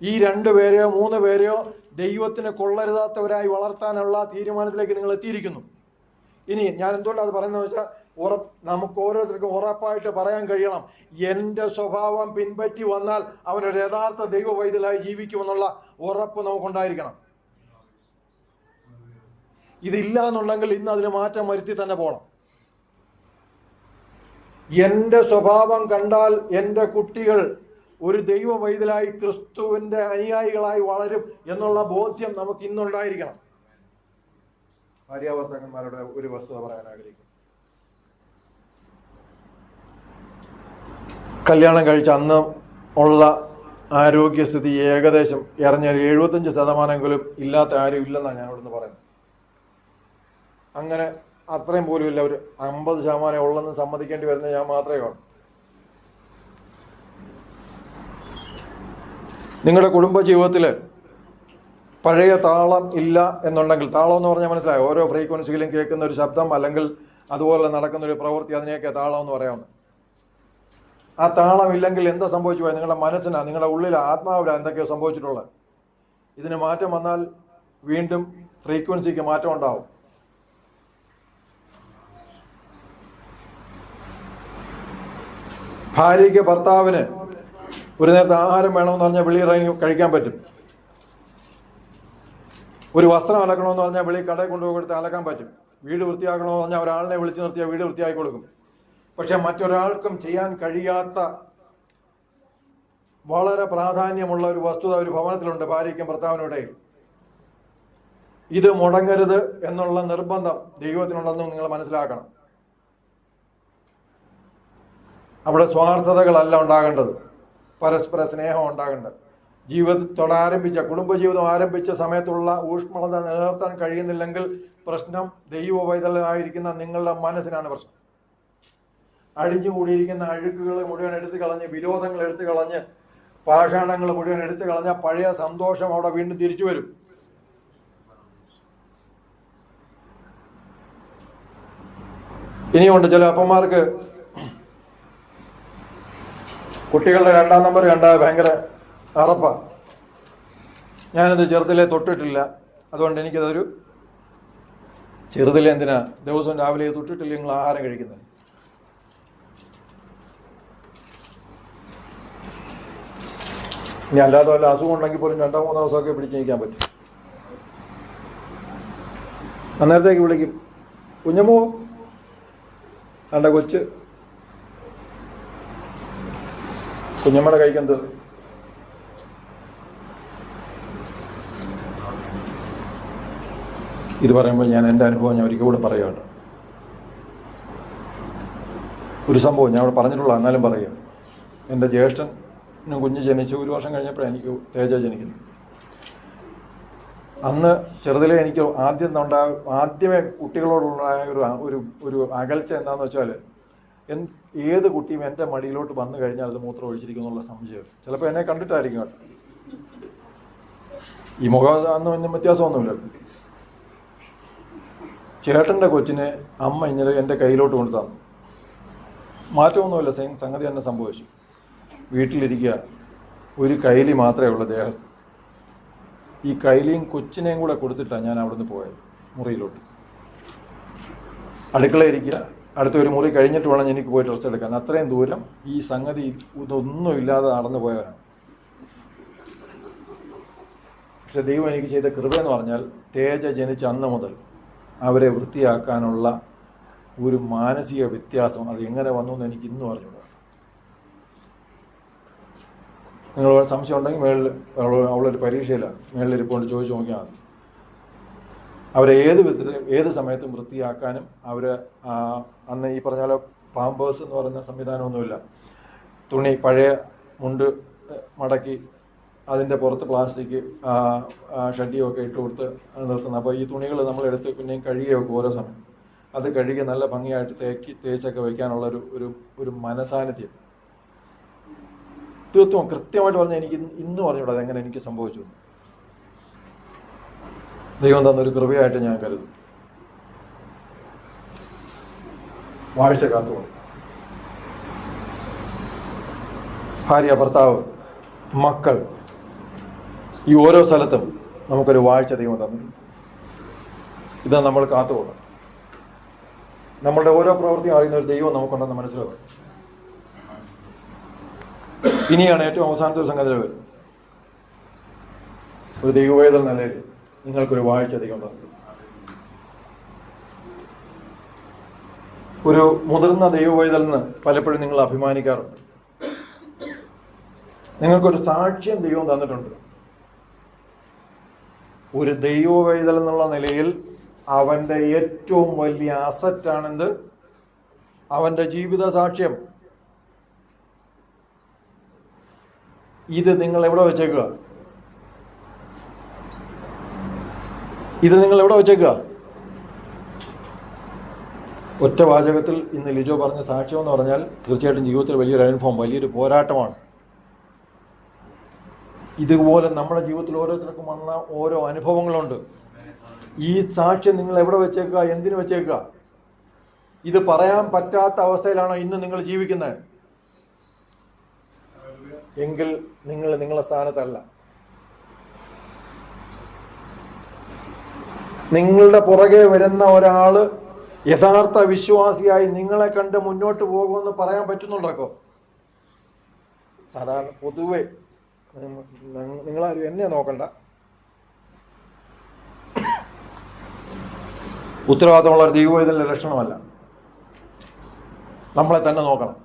ഈ 2 പേരെയോ 3 പേരെയോ ദൈവത്തിന് കൊള്ളരുതാത്തവരായി വളർത്താനുള്ള തീരുമാനത്തിലേക്ക് നിങ്ങൾ എത്തിയിരിക്കുന്നു. ഇനി ഞാൻ എന്തുകൊണ്ടാണ് അത് പറയുന്നത് വെച്ചാൽ, നമുക്ക് ഓരോരുത്തർക്കും ഉറപ്പായിട്ട് പറയാൻ കഴിയണം, എൻ്റെ സ്വഭാവം പിൻപറ്റി വന്നാൽ അവനൊരു യഥാർത്ഥ ദൈവ പൈതലായി ജീവിക്കുമെന്നുള്ള ഉറപ്പ് നമുക്കുണ്ടായിരിക്കണം. ഇതില്ല എന്നുണ്ടെങ്കിൽ ഇന്ന് അതിന് മാറ്റം വരുത്തി തന്നെ പോകണം. എൻ്റെ സ്വഭാവം കണ്ടാൽ എൻ്റെ കുട്ടികൾ ഒരു ദൈവ പൈതലായി ക്രിസ്തുവിൻ്റെ അനുയായികളായി വളരും എന്നുള്ള ബോധ്യം നമുക്ക് ഇന്നുണ്ടായിരിക്കണം. ഭാര്യാഭർത്താക്കന്മാരുടെ ഒരു വസ്തുത പറയാൻ ആഗ്രഹിക്കും. കല്യാണം കഴിച്ച അന്ന് ഉള്ള ആരോഗ്യസ്ഥിതി ഏകദേശം 75% ഇല്ലാത്ത ആരും ഇല്ലെന്നാണ് ഞാൻ ഇവിടുന്ന് പറയുന്നത്. അങ്ങനെ അത്രയും പോലും ഇല്ല, ഒരു 50% ഉള്ളെന്ന് സമ്മതിക്കേണ്ടി വരുന്നത് ഞാൻ മാത്രമേ കാണൂ. നിങ്ങളുടെ കുടുംബജീവിതത്തിൽ പഴയ താളം ഇല്ല എന്നുണ്ടെങ്കിൽ, താളം എന്ന് പറഞ്ഞാൽ മനസ്സിലായോ? ഓരോ ഫ്രീക്വൻസിയിലും കേൾക്കുന്ന ഒരു ശബ്ദം അല്ലെങ്കിൽ അതുപോലെ നടക്കുന്ന ഒരു പ്രവൃത്തി, അതിനെയൊക്കെ താളം എന്ന് പറയാവുന്നത്. ആ താളം ഇല്ലെങ്കിൽ എന്താ സംഭവിച്ചു പോയത്? നിങ്ങളുടെ മനസ്സിനാ, നിങ്ങളുടെ ഉള്ളിൽ ആത്മാവിലാ എന്തൊക്കെയോ സംഭവിച്ചിട്ടുള്ളത്. ഇതിന് മാറ്റം വന്നാൽ വീണ്ടും ഫ്രീക്വൻസിക്ക് മാറ്റം ഉണ്ടാവും. ഭാര്യയ്ക്ക് ഭർത്താവിന് ഒരു നേരത്തെ ആഹാരം വേണമെന്ന് പറഞ്ഞാൽ വെളിയിറങ്ങി കഴിക്കാൻ പറ്റും. ഒരു വസ്ത്രം അലക്കണമെന്ന് പറഞ്ഞാൽ വെളി കടയിൽ കൊണ്ടുപോയി കൊടുത്ത് അലക്കാൻ പറ്റും. വീട് വൃത്തിയാക്കണമെന്ന് പറഞ്ഞാൽ ഒരാളിനെ വിളിച്ചു നിർത്തിയാൽ വീട് വൃത്തിയാക്കി കൊടുക്കും. പക്ഷെ മറ്റൊരാൾക്കും ചെയ്യാൻ കഴിയാത്ത വളരെ പ്രാധാന്യമുള്ള ഒരു വസ്തുത ഒരു ഭവനത്തിലുണ്ട്, ഭാര്യയ്ക്കും ഭർത്താവിനും ഇടയിൽ. ഇത് മുടങ്ങരുത് എന്നുള്ള നിർബന്ധം ദൈവത്തിനുണ്ടെന്നും നിങ്ങൾ മനസ്സിലാക്കണം. അവിടെ സ്വാർത്ഥതകളല്ല ഉണ്ടാകേണ്ടത്, പരസ്പര സ്നേഹം ഉണ്ടാകേണ്ടത്. ജീവിതത്തോട് ആരംഭിച്ച കുടുംബജീവിതം ആരംഭിച്ച സമയത്തുള്ള ഊഷ്മളത നിലനിർത്താൻ കഴിയുന്നില്ലെങ്കിൽ പ്രശ്നം ദൈവ പൈതലായിരിക്കുന്ന നിങ്ങളുടെ മനസ്സിനാണ് പ്രശ്നം. അഴിഞ്ഞുകൂടിയിരിക്കുന്ന അഴുക്കുകൾ മുഴുവൻ എടുത്തു കളഞ്ഞ്, വിരോധങ്ങൾ എടുത്തു കളഞ്ഞ്, പാഷാണങ്ങൾ മുഴുവൻ എടുത്തു കളഞ്ഞ പഴയ സന്തോഷം അവിടെ വീണ്ടും തിരിച്ചു വരും. ഇനിയുണ്ട് ചില അപ്പന്മാർക്ക് കുട്ടികളുടെ 2ാം നമ്പർ കണ്ടാൽ ഭയങ്കര അറപ്പാ. ഞാനത് ചെറുതിലെ തൊട്ടിട്ടില്ല, അതുകൊണ്ട് എനിക്കതൊരു ചെറുതിലെ എന്തിനാ ദിവസവും രാവിലെ തൊട്ടിട്ടില്ല നിങ്ങൾ ആഹാരം കഴിക്കുന്നത്. ഇനി അല്ലാതെ വല്ല അസുഖം ഉണ്ടെങ്കിൽ പോലും 2-3 ദിവസമൊക്കെ പിടിച്ച് നിൽക്കാൻ പറ്റും. അന്നേരത്തേക്ക് വിളിക്കും, കുഞ്ഞമ്മോ എൻ്റെ കൊച്ച്. കുഞ്ഞമ്മയുടെ കഴിക്കുന്നത് ഇത് പറയുമ്പോൾ ഞാൻ എൻ്റെ അനുഭവം ഞാൻ ഒരിക്കൽ കൂടെ പറയുകയാണ്. ഒരു സംഭവം ഞാൻ അവിടെ പറഞ്ഞിട്ടുള്ള, എന്നാലും പറയുക. എൻ്റെ ജ്യേഷ്ഠന് കുഞ്ഞ് ജനിച്ച് 1 വർഷം കഴിഞ്ഞപ്പോഴാണ് എനിക്ക് തേജ ജനിക്കുന്നത്. അന്ന് ചെറുതിലെ എനിക്ക് ആദ്യമേ കുട്ടികളോടുണ്ടായ ഒരു അകൽച്ച എന്താണെന്ന് വെച്ചാൽ, ഏത് കുട്ടിയും എൻ്റെ മടിയിലോട്ട് വന്നു കഴിഞ്ഞാൽ അത് മൂത്രം ഒഴിച്ചിരിക്കുന്നുള്ള സംശയം. ചിലപ്പോൾ എന്നെ കണ്ടിട്ടായിരിക്കും കേട്ടോ. ഈ മുഖം അന്നും വ്യത്യാസമൊന്നുമില്ല. ചേട്ടൻ്റെ കൊച്ചിനെ അമ്മ ഇന്നലെ എൻ്റെ കയ്യിലോട്ട് കൊണ്ടു തന്നു. മാറ്റമൊന്നുമില്ല, സംഗതി തന്നെ സംഭവിച്ചു. വീട്ടിലിരിക്കുക, ഒരു കൈലി മാത്രമേ ഉള്ളൂ ദേഹത്ത്. ഈ കൈലിയും കൊച്ചിനെയും കൂടെ കൊടുത്തിട്ടാണ് ഞാൻ അവിടെ നിന്ന് പോയത് മുറിയിലോട്ട്. അടുക്കളയിരിക്കുക, അടുത്ത ഒരു മുറി കഴിഞ്ഞിട്ട് വേണം എനിക്ക് പോയി ഡ്രസ്സ് എടുക്കാൻ. അത്രയും ദൂരം ഈ സംഗതി ഇതൊന്നും ഇല്ലാതെ നടന്നു പോയവരാണ്. പക്ഷെ ദൈവം എനിക്ക് ചെയ്ത കൃപയെന്ന് പറഞ്ഞാൽ, തേജ ജനിച്ച അന്ന് മുതൽ അവരെ വൃത്തിയാക്കാനുള്ള ഒരു മാനസിക വ്യത്യാസം അത് എങ്ങനെ വന്നു എന്ന് എനിക്ക് ഇന്നും അറിഞ്ഞൂടാ. നിങ്ങൾ സംശയം ഉണ്ടെങ്കിൽ മേളിൽ അവളൊരു പരീക്ഷയിലാണ്, മേളിലിരിപ്പോണ്ട് ചോദിച്ചു നോക്കിയാൽ മതി. അവരെ ഏത് വിധത്തിലും ഏത് സമയത്തും വൃത്തിയാക്കാനും അവരെ അന്ന് ഈ പറഞ്ഞ പോലെ പാമ്പേഴ്സ് എന്ന് പറയുന്ന സംവിധാനമൊന്നുമില്ല. തുണി പഴയ മുണ്ട് മടക്കി അതിൻ്റെ പുറത്ത് പ്ലാസ്റ്റിക് ഷഡിയൊക്കെ ഇട്ട് കൊടുത്ത് നിർത്തുന്നത്. അപ്പോൾ ഈ തുണികൾ നമ്മളെടുത്ത് പിന്നെയും കഴുകി വെക്കും ഓരോ സമയം. അത് കഴുകി നല്ല ഭംഗിയായിട്ട് തേച്ചൊക്കെ വയ്ക്കാനുള്ള ഒരു മനസാന്നിധ്യം. തീർത്തും കൃത്യമായിട്ട് പറഞ്ഞാൽ എനിക്ക് ഇന്നും അറിഞ്ഞൂടാ അതെങ്ങനെ എനിക്ക് സംഭവിച്ചു. ദൈവം തന്നൊരു കൃപയായിട്ട് ഞാൻ കരുതും. വാഴ്ച കാത്തുകൊണ്ട് ഭാര്യ, ഭർത്താവ്, മക്കൾ, ഈ ഓരോ സ്ഥലത്തും നമുക്കൊരു വാഴ്ച ദൈവം തന്നിട്ടുണ്ട്. ഇത് നമ്മൾ കാത്തുകൊള്ളണം. നമ്മളുടെ ഓരോ പ്രവൃത്തിയും അറിയുന്ന ഒരു ദൈവം നമുക്കുണ്ടെന്ന് മനസ്സിലാവും. ഇനിയാണ് ഏറ്റവും അവസാനത്തെ ഒരു സംഗതി വരും. ഒരു ദൈവവേദന നിലയിൽ നിങ്ങൾക്കൊരു വാഴ്ച ദൈവം തന്നിട്ടുണ്ട്. ഒരു മുതിർന്ന ദൈവവേദലിന് പലപ്പോഴും നിങ്ങൾ അഭിമാനിക്കാറുണ്ട്. നിങ്ങൾക്കൊരു സാക്ഷ്യം ദൈവം തന്നിട്ടുണ്ട്. ഒരു ദൈവവേദൽ എന്നുള്ള നിലയിൽ അവൻ്റെ ഏറ്റവും വലിയ അസറ്റാണെന്ത്? അവൻ്റെ ജീവിത സാക്ഷ്യം. ഇത് നിങ്ങൾ എവിടെ വെച്ചേക്കുക? ഒറ്റ വാചകത്തിൽ ഇന്ന് ലിജോ പറഞ്ഞ സാക്ഷ്യം എന്ന് പറഞ്ഞാൽ തീർച്ചയായിട്ടും ജീവിതത്തിൽ വലിയൊരു അനുഭവം, വലിയൊരു പോരാട്ടമാണ്. ഇതുപോലെ നമ്മുടെ ജീവിതത്തിൽ ഓരോരുത്തർക്കും വന്ന ഓരോ അനുഭവങ്ങളുണ്ട്. ഈ സാക്ഷ്യം നിങ്ങൾ എവിടെ വെച്ചേക്കുക? എന്തിനു വെച്ചേക്കുക? ഇത് പറയാൻ പറ്റാത്ത അവസ്ഥയിലാണോ ഇന്ന് നിങ്ങൾ ജീവിക്കുന്നത്? എങ്കിൽ നിങ്ങൾ നിങ്ങളുടെ സ്ഥാനത്തല്ല. നിങ്ങളുടെ പുറകെ വരുന്ന ഒരാള് യഥാർത്ഥ വിശ്വാസിയായി നിങ്ങളെ കണ്ട് മുന്നോട്ട് പോകുമെന്ന് പറയാൻ പറ്റുന്നുണ്ടോ? സാധാരണ പൊതുവെ നിങ്ങളാരും എന്നെ നോക്കണ്ട, ഉത്തരവാദിത്തമുള്ള ഒരു ദൈവവേദനയുടെ ലക്ഷണമല്ല. നമ്മളെ തന്നെ നോക്കണം.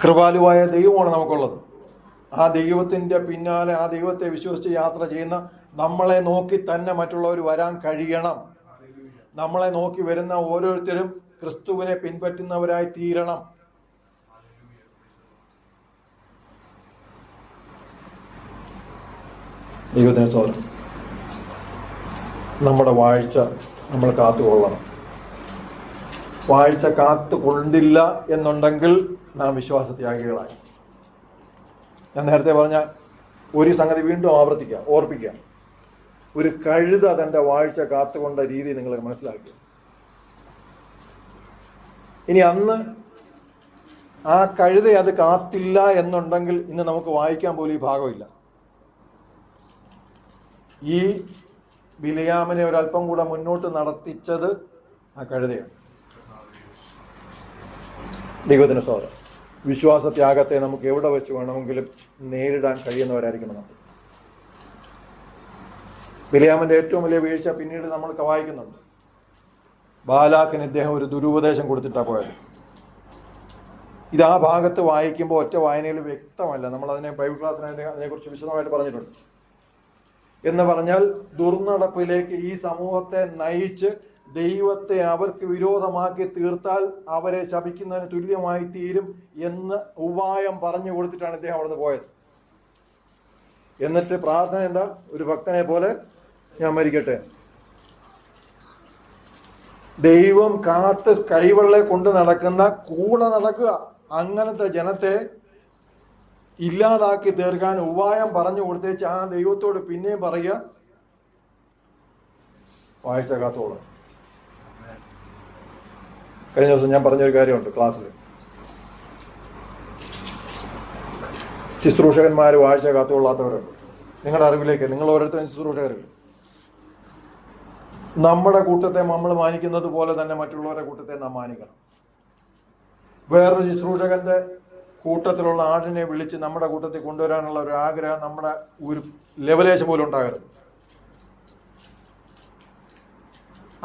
കൃപാലുവായ ദൈവമാണ് നമുക്കുള്ളത്. ആ ദൈവത്തിൻ്റെ പിന്നാലെ, ആ ദൈവത്തെ വിശ്വസിച്ച് യാത്ര ചെയ്യുന്ന നമ്മളെ നോക്കി തന്നെ മറ്റുള്ളവർ വരാൻ കഴിയണം. നമ്മളെ നോക്കി വരുന്ന ഓരോരുത്തരും ക്രിസ്തുവിനെ പിൻപറ്റുന്നവരായി തീരണം. ദൈവത്തിന് സ്തോത്രം. നമ്മുടെ വാഴ്ച നമ്മൾ കാത്തുകൊള്ളണം. വാഴ്ച കാത്തുകൊണ്ടില്ല എന്നുണ്ടെങ്കിൽ നാം വിശ്വാസത്യാഗികളായി. ഞാൻ നേരത്തെ പറഞ്ഞ ഒരു സംഗതി വീണ്ടും ഓർപ്പിക്കുക. ഒരു കഴുത തൻ്റെ വാഴ്ച കാത്തുകൊണ്ട രീതി നിങ്ങൾ മനസ്സിലാക്കുക. ഇനി അന്ന് ആ കഴുത അത് കാത്തില്ല എന്നുണ്ടെങ്കിൽ ഇന്ന് നമുക്ക് വായിക്കാൻ പോലും ഈ ഭാഗമില്ല. ഈ ബിലയാമിനെ ഒരല്പം കൂടെ മുന്നോട്ട് നടത്തിച്ചത് ആ കഴുതയാണ്. ദൈവത്തിന് സ്തോത്രം. വിശ്വാസത്യാഗത്തെ നമുക്ക് എവിടെ വെച്ച് വേണമെങ്കിലും നേരിടാൻ കഴിയുന്നവരായിരിക്കണം നമ്മൾ. ബിലയാമിന്റെ ഏറ്റവും വലിയ വീഴ്ച പിന്നീട് നമ്മൾ വായിക്കുന്നുണ്ട്. ബാലാക്കിന് ഇദ്ദേഹം ഒരു ദുരുപദേശം കൊടുത്തിട്ടാണ് പോയത്. ഇത് ആ ഭാഗത്ത് വായിക്കുമ്പോൾ ഒറ്റ വായനയിൽ വ്യക്തമല്ല. നമ്മൾ ബൈബിൾ ക്ലാസ്സിന് അതിനെക്കുറിച്ച് വിശദമായിട്ട് പറഞ്ഞിട്ടുണ്ട്. എന്ന് പറഞ്ഞാൽ ദുർനടപ്പിലേക്ക് ഈ സമൂഹത്തെ നയിച്ച് ദൈവത്തെ അവർക്ക് വിരോധമാക്കി തീർത്താൽ അവരെ ശപിക്കുന്നതിന് തുല്യമായി തീരും എന്ന് ഉപായം പറഞ്ഞു കൊടുത്തിട്ടാണ് ഇദ്ദേഹം അവിടുന്ന് പോയത്. എന്നിട്ട് പ്രാർത്ഥന എന്താ? ഒരു ഭക്തനെ പോലെ ഞാൻ മരിക്കട്ടെ. ദൈവം കാത്ത് കൈവെള്ളെ കൊണ്ട് നടക്കുന്ന, കൂടെ നടക്കുക, അങ്ങനത്തെ ജനത്തെ ഇല്ലാതാക്കി തീർക്കാൻ ഉപായം പറഞ്ഞു കൊടുത്തേച്ച് ആ ദൈവത്തോട് പിന്നെയും പറയുക, വാഴ്ച കാത്തോളം. കഴിഞ്ഞ ദിവസം ഞാൻ പറഞ്ഞൊരു കാര്യമുണ്ട് ക്ലാസ്സിൽ. ശുശ്രൂഷകന്മാർ വാഴ്ച കാത്തുകൊള്ളാത്തവരുണ്ട്. നിങ്ങളുടെ അറിവിലേക്ക്, നിങ്ങൾ ഓരോരുത്തരും ശുശ്രൂഷകരുണ്ട്. നമ്മുടെ കൂട്ടത്തെ നമ്മൾ മാനിക്കുന്നത് പോലെ തന്നെ മറ്റുള്ളവരുടെ കൂട്ടത്തെ നാം മാനിക്കണം. വേറൊരു ശുശ്രൂഷകന്റെ കൂട്ടത്തിലുള്ള ആടിനെ വിളിച്ച് നമ്മുടെ കൂട്ടത്തിൽ കൊണ്ടുവരാനുള്ള ഒരു ആഗ്രഹം നമ്മുടെ ഒരു ലെവലേശം പോലും ഉണ്ടാകരുത്.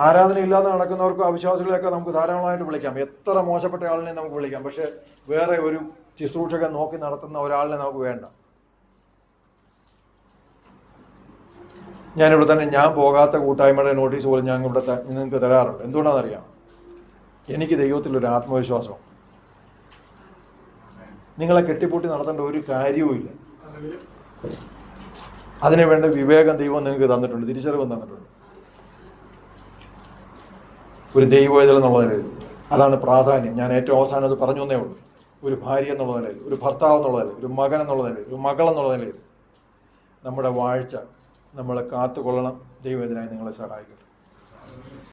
ആരാധന ഇല്ലാതെ നടക്കുന്നവർക്കും അവിശ്വാസികളെയൊക്കെ നമുക്ക് ധാരാളമായിട്ട് വിളിക്കാം. എത്ര മോശപ്പെട്ട ആളിനെ നമുക്ക് വിളിക്കാം. പക്ഷെ വേറെ ഒരു ശുശ്രൂഷകൻ നോക്കി നടത്തുന്ന ഒരാളിനെ നമുക്ക് വേണ്ട. ഞാനിവിടെ തന്നെ ഞാൻ പോകാത്ത കൂട്ടായ്മയുടെ നോട്ടീസ് പോലും ഞാൻ ഇവിടെ നിങ്ങൾക്ക് തരാറുണ്ട്. എന്തുകൊണ്ടാണെന്നറിയാം? എനിക്ക് ദൈവത്തിലൊരു ആത്മവിശ്വാസം. നിങ്ങളെ കെട്ടിപ്പൂട്ടി നടത്തേണ്ട ഒരു കാര്യവുമില്ല. അതിനു വേണ്ട വിവേകം ദൈവം നിങ്ങൾക്ക് തന്നിട്ടുണ്ട്, തിരിച്ചറിവും തന്നിട്ടുണ്ട്. ഒരു ദൈവവേദന എന്നുള്ള നിലയിൽ അതാണ് പ്രാധാന്യം. ഞാൻ ഏറ്റവും അവസാനം അത് പറഞ്ഞു തന്നേ ഉള്ളൂ. ഒരു ഭാര്യ എന്നുള്ള നിലയിൽ, ഒരു ഭർത്താവ് എന്നുള്ള നിലയിൽ, ഒരു മകൻ എന്നുള്ള നിലയിൽ, ഒരു മകൾ എന്നുള്ള നിലയിൽ നമ്മുടെ വാഴ്ച നമ്മളെ കാത്തുകൊള്ളണം. ദൈവം ഇതിനായി നിങ്ങളെ സഹായിക്കട്ടെ.